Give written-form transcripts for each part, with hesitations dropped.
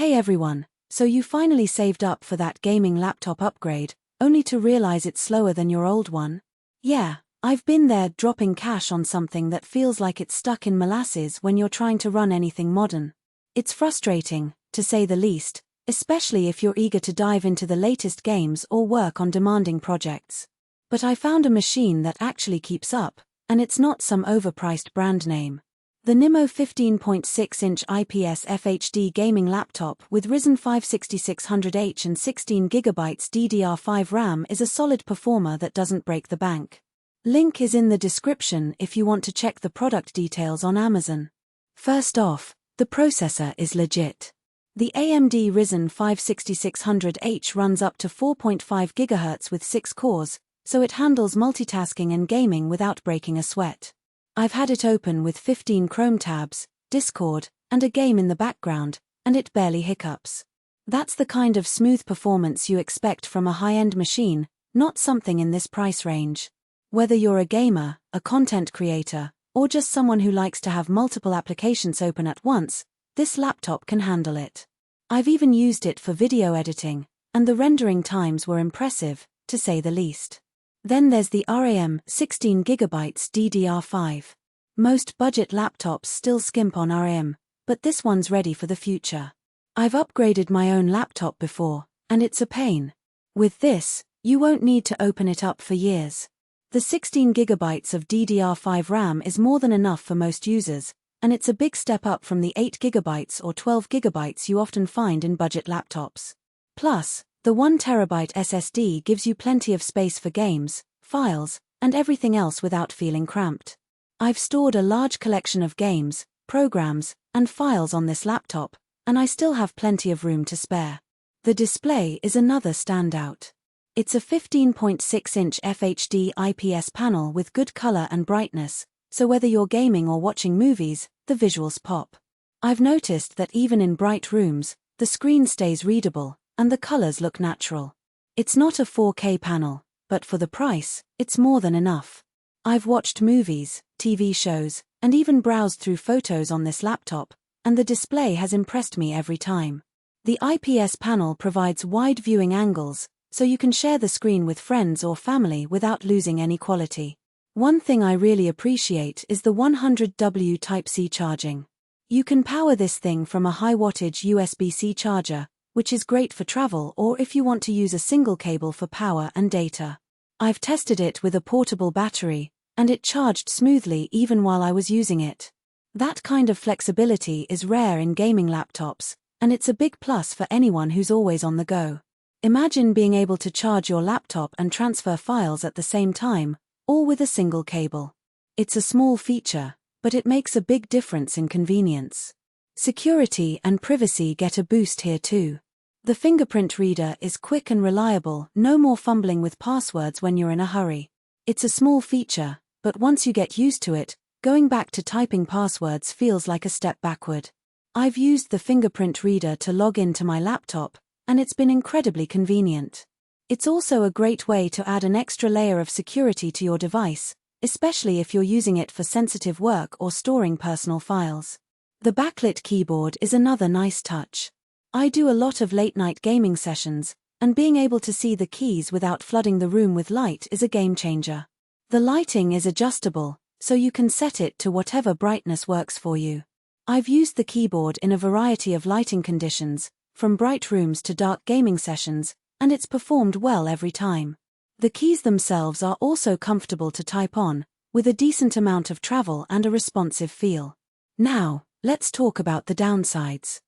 Hey everyone, so you finally saved up for that gaming laptop upgrade, only to realize it's slower than your old one? Yeah, I've been there, dropping cash on something that feels like it's stuck in molasses when you're trying to run anything modern. It's frustrating, to say the least, especially if you're eager to dive into the latest games or work on demanding projects. But I found a machine that actually keeps up, and it's not some overpriced brand name. The NIMO 15.6-inch IPS FHD gaming laptop with Ryzen 5 6600H and 16GB DDR5 RAM is a solid performer that doesn't break the bank. Link is in the description if you want to check the product details on Amazon. First off, the processor is legit. The AMD Ryzen 5 6600H runs up to 4.5 GHz with 6 cores, so it handles multitasking and gaming without breaking a sweat. I've had it open with 15 Chrome tabs, Discord, and a game in the background, and it barely hiccups. That's the kind of smooth performance you expect from a high-end machine, not something in this price range. Whether you're a gamer, a content creator, or just someone who likes to have multiple applications open at once, this laptop can handle it. I've even used it for video editing, and the rendering times were impressive, to say the least. Then there's the RAM, 16GB DDR5. Most budget laptops still skimp on RAM, but this one's ready for the future. I've upgraded my own laptop before, and it's a pain. With this, you won't need to open it up for years. The 16GB of DDR5 RAM is more than enough for most users, and it's a big step up from the 8GB or 12GB you often find in budget laptops. Plus, the 1TB SSD gives you plenty of space for games, files, and everything else without feeling cramped. I've stored a large collection of games, programs, and files on this laptop, and I still have plenty of room to spare. The display is another standout. It's a 15.6-inch FHD IPS panel with good color and brightness, so whether you're gaming or watching movies, the visuals pop. I've noticed that even in bright rooms, the screen stays readable, and the colors look natural. It's not a 4K panel, but for the price, it's more than enough. I've watched movies, TV shows, and even browsed through photos on this laptop, and the display has impressed me every time. The IPS panel provides wide viewing angles, so you can share the screen with friends or family without losing any quality. One thing I really appreciate is the 100W Type-C charging. You can power this thing from a high-wattage USB-C charger, which is great for travel or if you want to use a single cable for power and data. I've tested it with a portable battery, and it charged smoothly even while I was using it. That kind of flexibility is rare in gaming laptops, and it's a big plus for anyone who's always on the go. Imagine being able to charge your laptop and transfer files at the same time, all with a single cable. It's a small feature, but it makes a big difference in convenience. Security and privacy get a boost here too. The fingerprint reader is quick and reliable, no more fumbling with passwords when you're in a hurry. It's a small feature, but once you get used to it, going back to typing passwords feels like a step backward. I've used the fingerprint reader to log into my laptop, and it's been incredibly convenient. It's also a great way to add an extra layer of security to your device, especially if you're using it for sensitive work or storing personal files. The backlit keyboard is another nice touch. I do a lot of late-night gaming sessions, and being able to see the keys without flooding the room with light is a game changer. The lighting is adjustable, so you can set it to whatever brightness works for you. I've used the keyboard in a variety of lighting conditions, from bright rooms to dark gaming sessions, and it's performed well every time. The keys themselves are also comfortable to type on, with a decent amount of travel and a responsive feel. Now, let's talk about the downsides.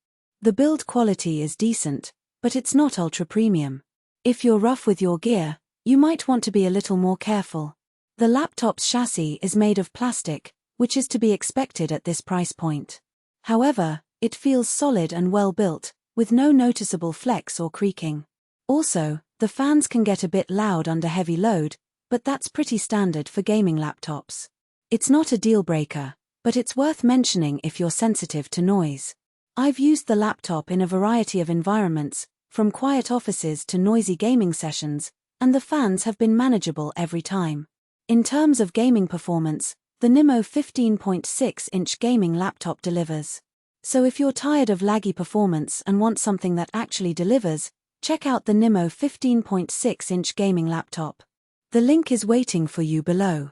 The build quality is decent, but it's not ultra-premium. If you're rough with your gear, you might want to be a little more careful. The laptop's chassis is made of plastic, which is to be expected at this price point. However, it feels solid and well built, with no noticeable flex or creaking. Also, the fans can get a bit loud under heavy load, but that's pretty standard for gaming laptops. It's not a deal breaker, but it's worth mentioning if you're sensitive to noise. I've used the laptop in a variety of environments, from quiet offices to noisy gaming sessions, and the fans have been manageable every time. In terms of gaming performance, the NIMO 15.6-inch gaming laptop delivers. So if you're tired of laggy performance and want something that actually delivers, check out the NIMO 15.6-inch gaming laptop. The link is waiting for you below.